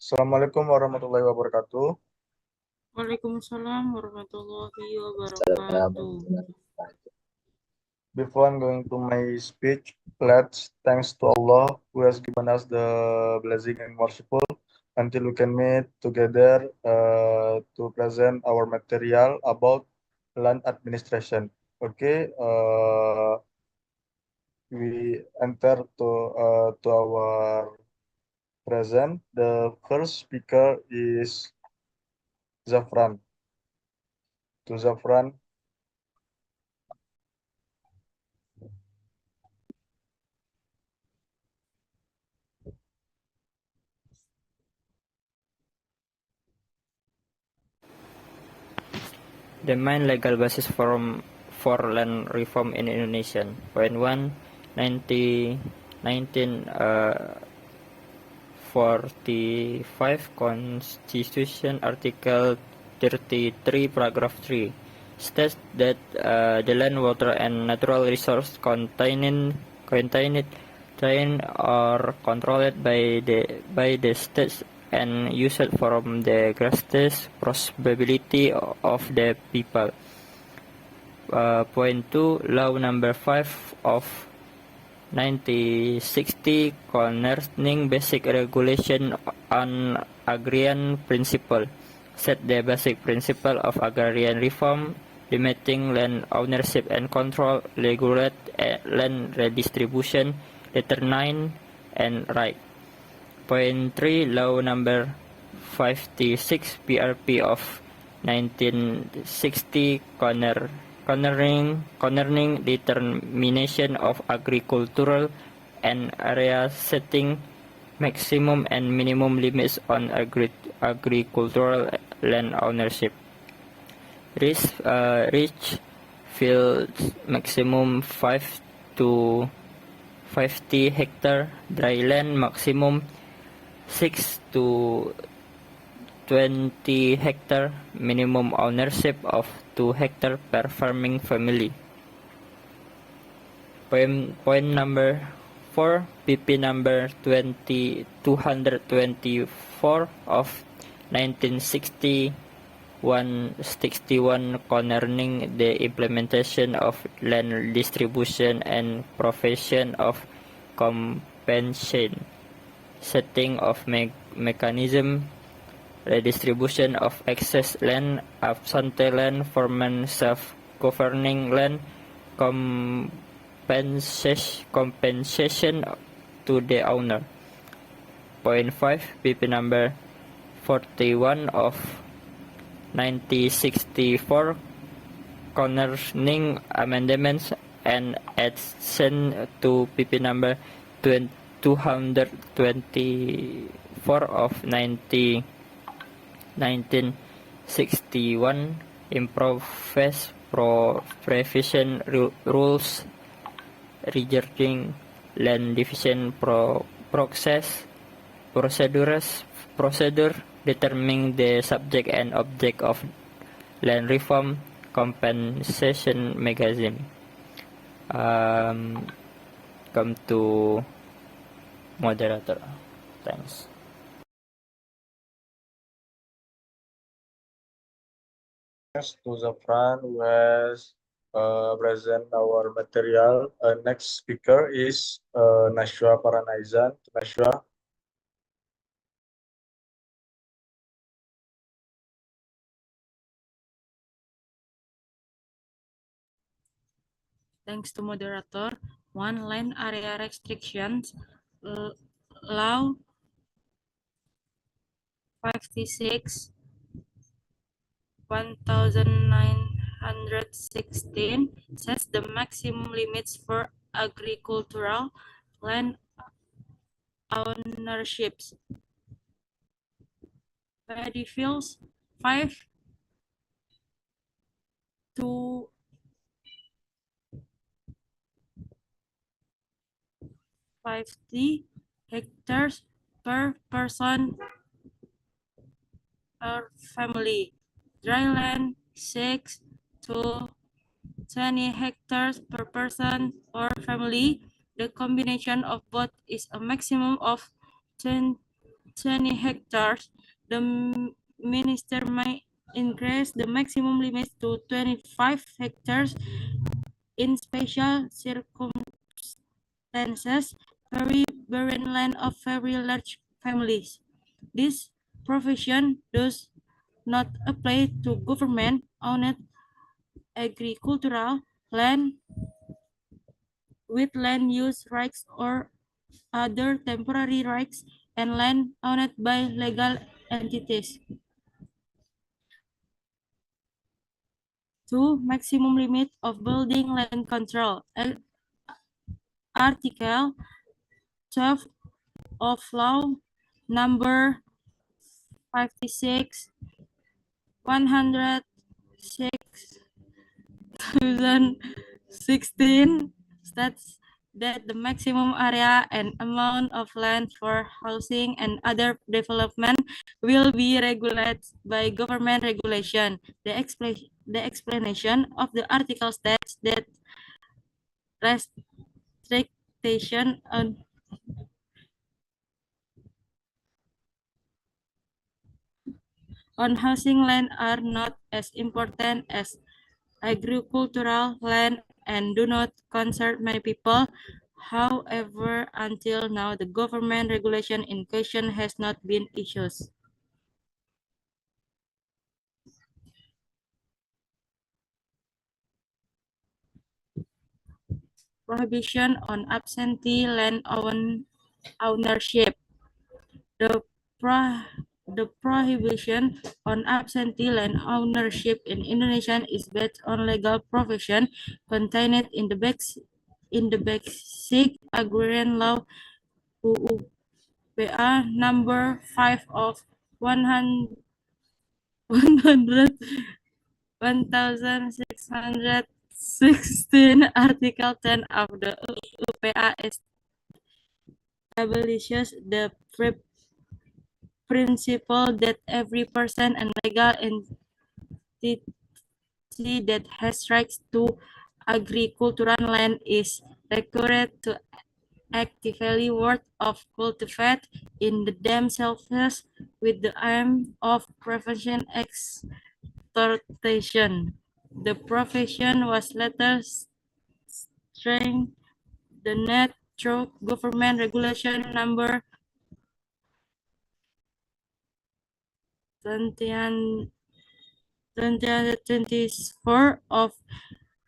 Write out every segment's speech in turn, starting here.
Assalamualaikum warahmatullahi wabarakatuh. Waalaikumsalam warahmatullahi wabarakatuh. Before I'm going to my speech, let's thanks to Allah who has given us the blessing and merciful until we can meet together to present our material about land administration. Okay, we enter to our present. The first speaker is Zafran. To Zafran. The main legal basis for land reform in Indonesia. Point 1, 1945 Constitution Article 33 Paragraph 3 states that the land, water, and natural resource contained or controlled by the states and used from the greatest prosperity of the people. Point 2, Law Number 5 of 1960 concerning basic regulation on agrarian principle set the basic principle of agrarian reform, limiting land ownership and control, regulate land redistribution, determine and right. Point 3, Law Number 56 PRP of 1960 concerning determination of agricultural and area setting maximum and minimum limits on agricultural land ownership. Rich fields maximum 5 to 50 hectare, dry land maximum 6 to 20 hectare, minimum ownership of 2 hectare per farming family. Point number 4, PP number 224 of 1960 161 concerning the implementation of land distribution and provision of compensation, setting of mechanism, redistribution of excess land, absent land, forming self-governing land, compensation to the owner. Point 5, PP number 41 of 1964 concerning amendments and addition to PP number 224 of 1961 improves provision rules regarding land division procedure determining the subject and object of land reform compensation mechanism. Come to moderator. Thanks. Thanks to Zafran who has present our material. Next speaker is Nashwa Paranaizan. Nashwa. Thanks to moderator. 1, land area restrictions. Law 56 1916 sets the maximum limits for agricultural land ownerships. Paddy fields 5 to 50 hectares per person or family. Dry land 6 to 20 hectares per person or family. The combination of both is a maximum of 20 20 hectares, the minister may increase the maximum limit to 25 hectares in special circumstances, very barren land of very large families. This provision does not apply to government-owned agricultural land with land use rights or other temporary rights and land owned by legal entities. 2. Maximum limit of building land control. Article 12 of Law number 56 106 2016 states that the maximum area and amount of land for housing and other development will be regulated by government regulation. The explanation of the article states that restriction on housing land are not as important as agricultural land and do not concern many people. However, until now, the government regulation in question has not been issued. Prohibition on absentee land ownership. The prohibition on absentee land ownership in Indonesia is based on legal provision contained in the basic agrarian law UU PA number 5 of 100 1616 Article 10 of the UPA establishes the principle that every person and legal entity that has rights to agricultural land is required to actively work of cultivate in themselves with the aim of prevention extortion. The provision was later strengthened the net through government regulation number 2024 of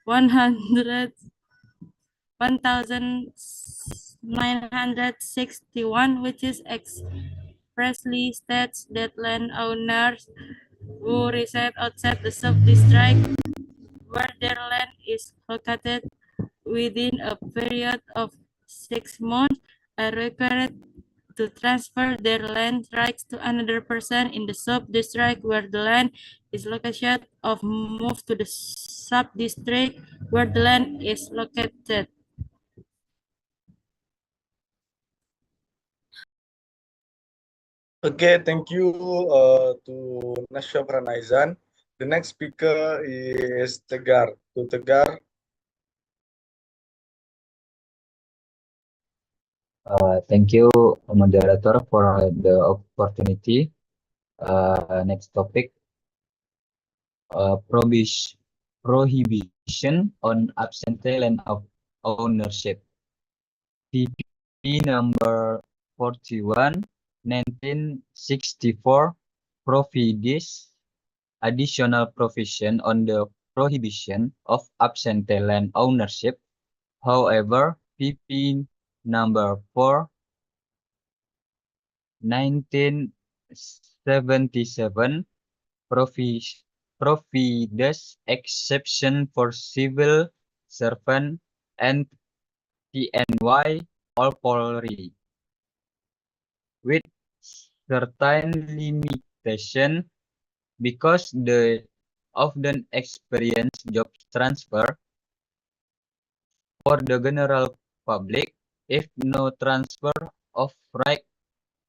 1961, which is expressly states that landowners who reside outside the sub-district where their land is located within a period of 6 months are required to transfer their land rights to another person in the sub-district where the land is located or move to the sub-district where the land is located. Okay, thank you to Nasha Pranizan. The next speaker is Tegar. To Tegar. Thank you, moderator, for the opportunity. Next topic, prohibition on absentee land of ownership. PP number 41, 1964, provides additional provision on the prohibition of absentee land ownership. However, PP number 4, 1977, provides exception for civil servant and TNY or Polri, with certain limitation because they often experience job transfer for the general public if no transfer of right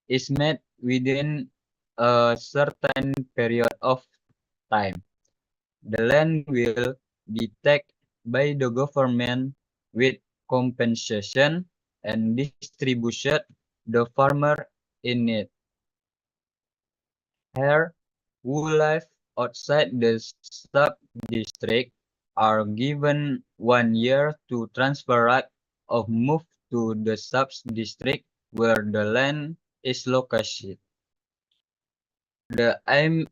is made within a certain period of time. The land will be taken by the government with compensation and distributed the farmer in need. here who live outside the sub-district are given 1 year to transfer right of move to the sub-district where the land is located. The aim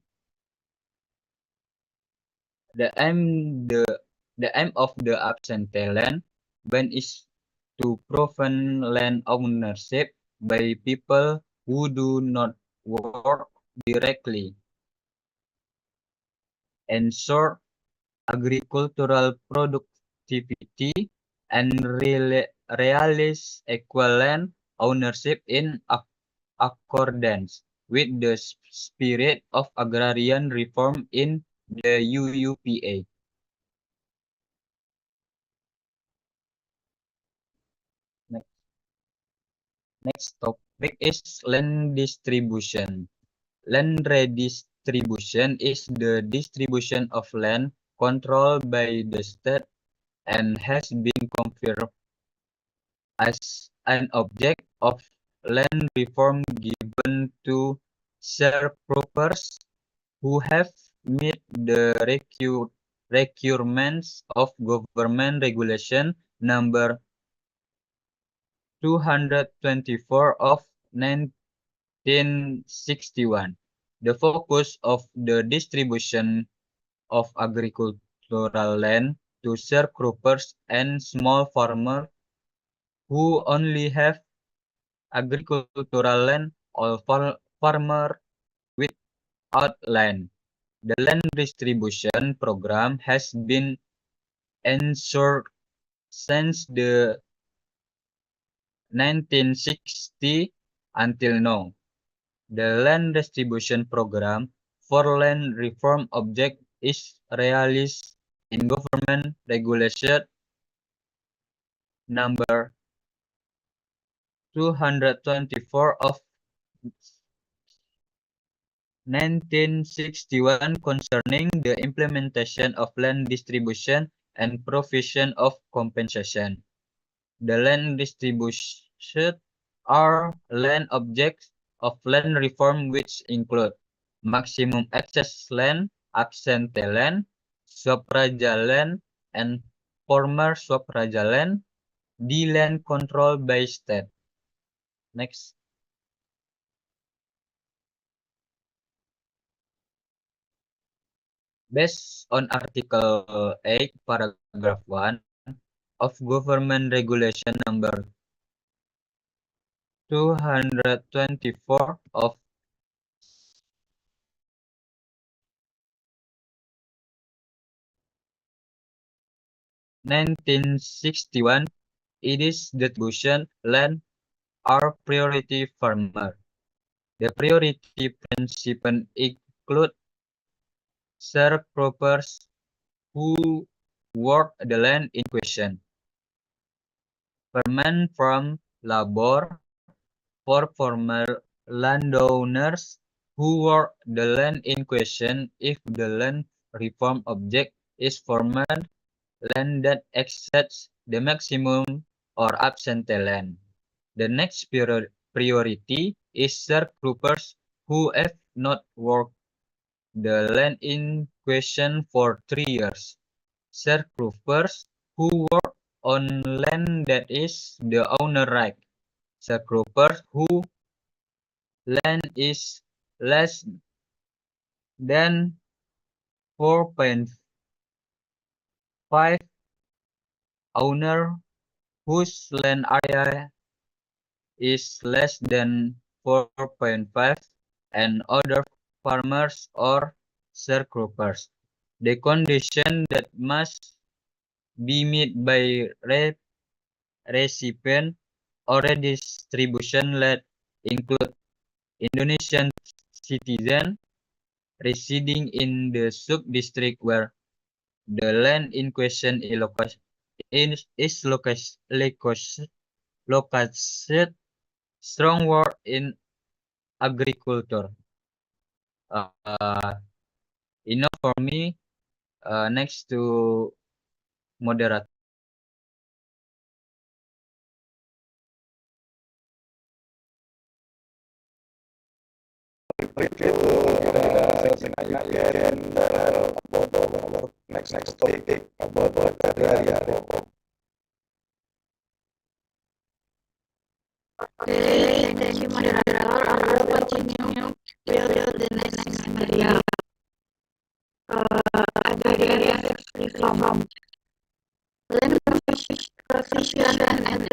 the aim the the aim of the absentee land ban is to prevent land ownership by people who do not work directly, ensure agricultural productivity, and realize equal land ownership in accordance with the spirit of agrarian reform in the UUPA. Next topic is land distribution. Land redistribution is the distribution of land controlled by the state and has been confirmed as an object of land reform given to sharecroppers who have met the requirements of government regulation number 224 of 1961. The focus of the distribution of agricultural land to sharecroppers and small farmers who only have agricultural land or farmer without land. The land distribution program has been ensured since the 1960 until now. The land distribution program for land reform object is realized in government regulation number 224 of 1961 concerning the implementation of land distribution and provision of compensation. The land distribution are land objects of land reform which include maximum access land, absentee land, swapraja land, and former swapraja land, the land controlled by state. Next. Based on Article 8, Paragraph 1 of Government Regulation Number 224 of 1961, it is distribution land are priority farmer. The priority principle include sharecroppers who work the land in question, permanent farm labor for former landowners who work the land in question if the land reform object is former land that exceeds the maximum or absentee land. The next priority is sharecroppers who have not worked the land in question for 3 years. Sharecroppers who work on land that is the owner right. Sharecroppers who land is less than 4.5 owner whose land area is less than 4.5 and other farmers or sharecroppers. The condition that must be met by recipient or redistribution let include Indonesian citizen residing in the sub-district where the land in question is located, strong work in agriculture. Enough for me. Next to moderator. you can tell about our next topic about career. Okay, thank you, moderator. I will continue with the next area. Agrarian reform. Land provision and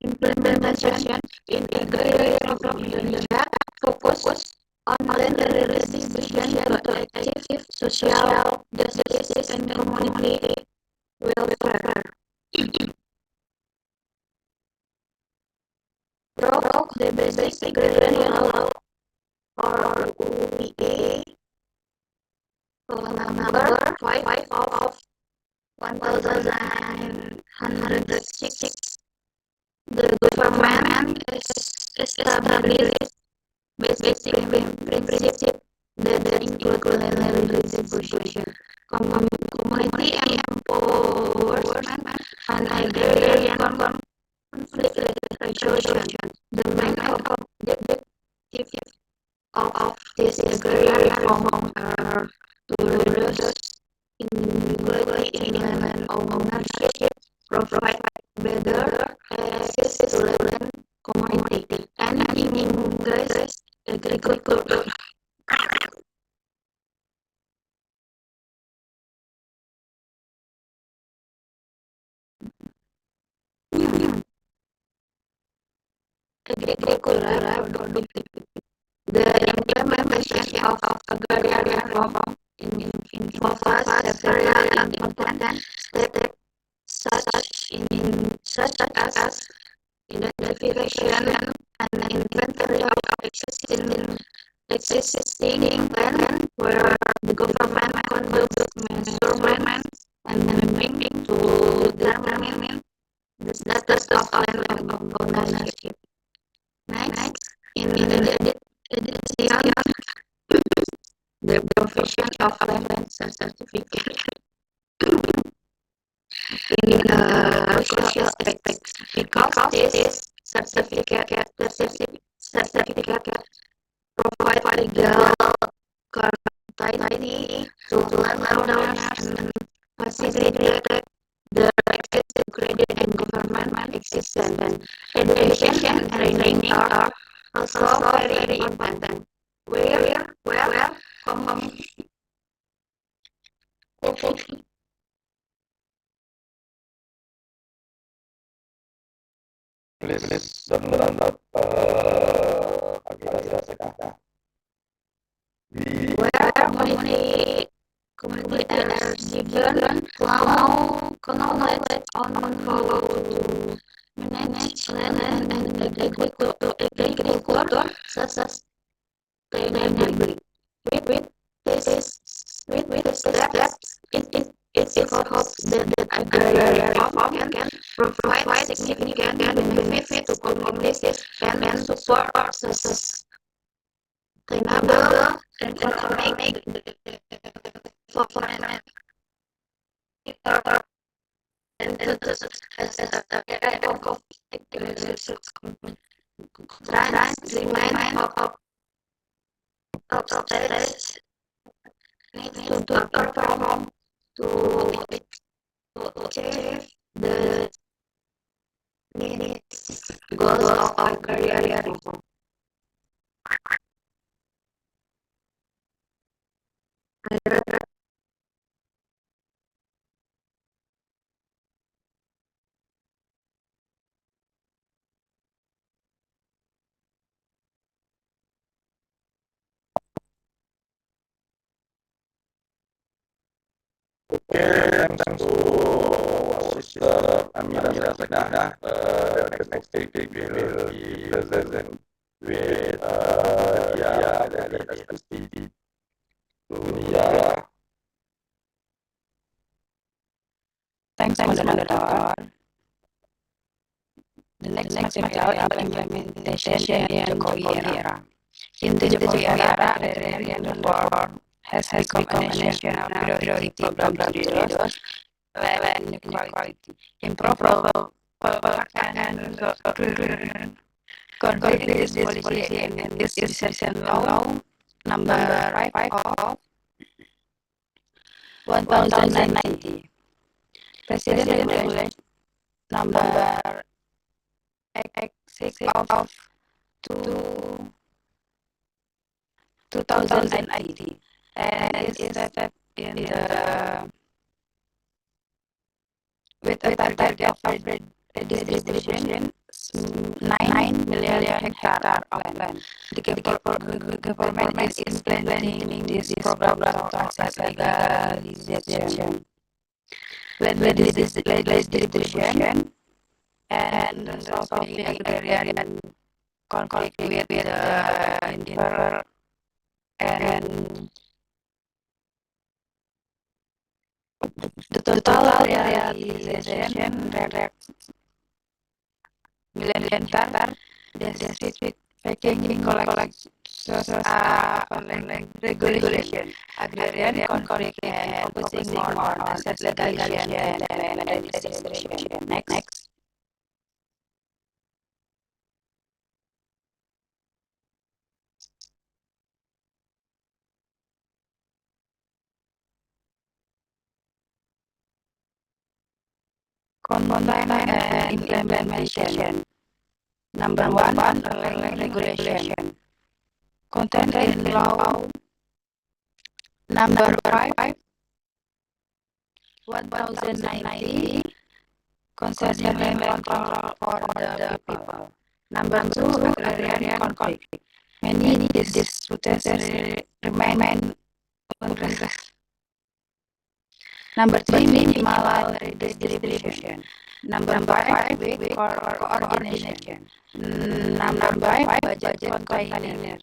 implementation in agrarian reform in Indonesia focus on land redistribution to achieve social justice and community welfare. Through the basic agrarian law or UPA number 5 of 1906, the government established basic principles that include land redistribution, community empowerment, and agrarian conflict resolution. The main objective of this agrarian reform are to reduce inequality in land ownership, provide better access to land community, and increase agriculture. Agricultural productivity. The implementation of agrarian reform involves several important steps such as identification and inventory of existing land, where the government conducts measurements and mapping to determine the status of land ownership. Next, in the addition, the provision of land certificate in crucial aspects, because this certificate provide legal certainty to landowners and facilitate the access to credit and government assistance. Education and training are also very important. Where Please download aplikasi Sedekah. community are given knowledge on how to manage land and agriculture sustainably. With this steps, it is hoped that agrarian reform can provide significant benefits to communities and support sustainable economic development. And as a trans remain of states needs to perform to achieve the goals of agrarian reform. Okay, thanks to our sister Amira Sedekah. The next topic will be present with Dia dari SSTD Dunia. Thanks, moderator. The next material implementation Jokowi era. In the Jokowi era, agrarian reform has become a national priority program to reduce land inequality, improve and conflict this policy and this decision law number 5 of 1090. President Regulation number X6 of 2080, and is set in the with a target of redistribution 9 million hectare of land. The government is implementing this program to access legalization, land distribution, and solving agrarian conflict with the individual and the total realization million hectare district taking collect regulation, agrarian conflict, and focusing on asset legalization and land distribution. Next. Content and implementation. Number 1, land regulation. Content in law number 5, 1090, concerning land control for the people. Number 2, agrarian conflict. Many disputes remain unresolved. Number 3, minimal redistribution. Number 5, weak coordination. Number 5, budget container.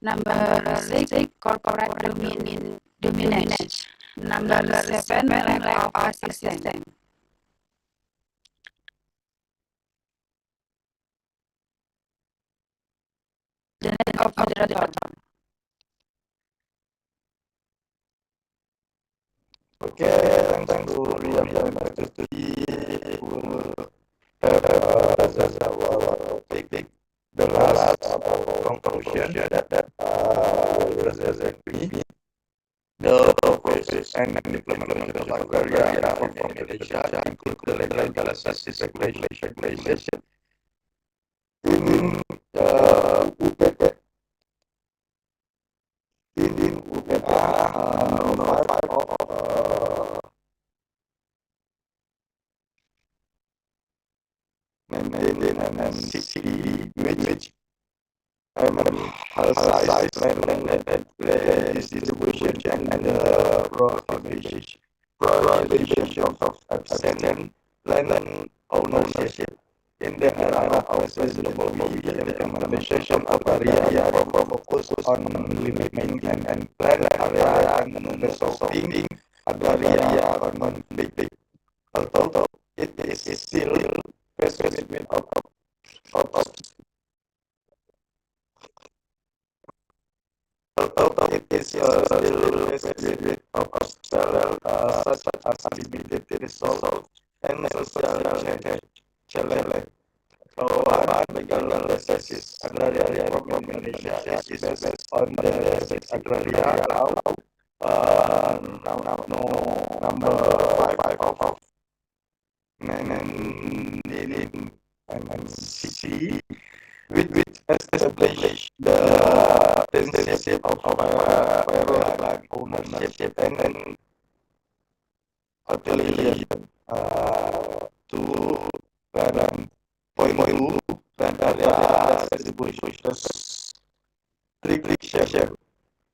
Number 6, corporate dominance. Number 7, lack of assistance. The net of moderator. Okay, thanks to Rian and Mr. will have our topic. The last conclusion that present me the process and implementation of agrarian reform in Indonesia include the legalization regulation in UPP in UPA nomor 5 of 1960, which emphasized land distribution and prohibition of absent land ownership. In the era of President Jokowi, the implementation of area focus on limiting and land area and resolving agrarian conflict. Although it is still present of although it is still present of several such as limited resource and social challenge. One legalization agrarian reform in Indonesia is based on the agraria law number 5 of 1960, which established the principle of fair land ownership and affiliation to land. Point 2, land area distribution restriction.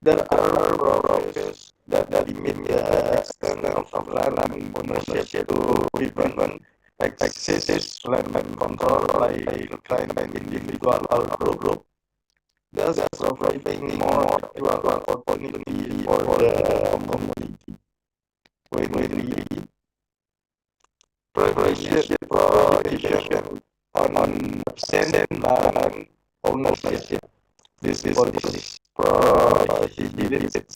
There are provisions that limit the extent of land ownership to prevent excessive land control by individual or group, thus providing more equal opportunity for the community. Point 3, prohibition on absent land ownership. This is prohibited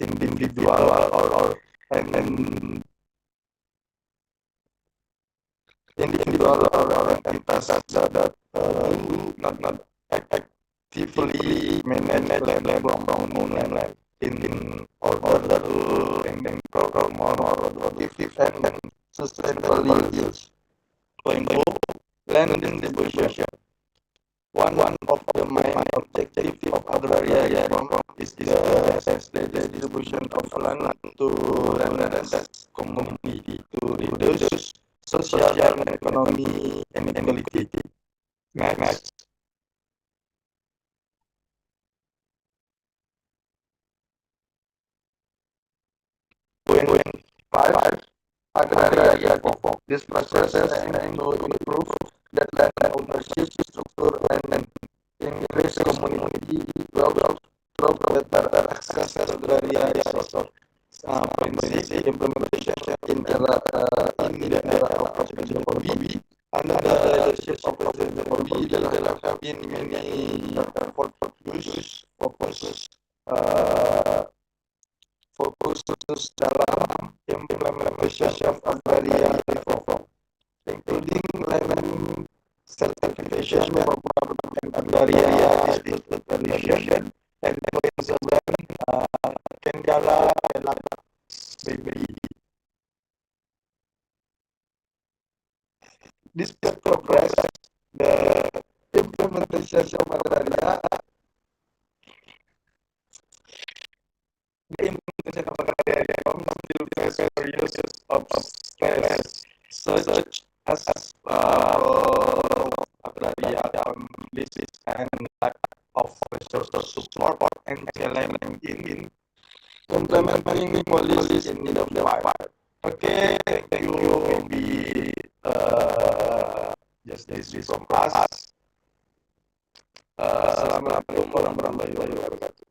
individual or individual or entities that do not actively manage land from owning land. sustainable use. To improve land distribution. One of the main objectives of agraria reform is the distribution of land to landless community to reduce social and economic inequality. Next. Point 5. Agraria reform. This process aims to improve that land ownership structure and increase community wealth through better access to agraria resources. Policy implementation in the era of President Jokowi under the leadership of President Jokowi dalam in many fokus dalam implementation of agraria reform, including land certification program and agraria distribution and conservation kendala dalam BBI. Despite progress, the implementation of agraria reform still face serious obstacles such as agraria conflicts and lack of resource support and challenge in implementing policies in the fight. Okay, thank you. Maybe just this from us. Assalamualaikum warahmatullahi wabarakatuh.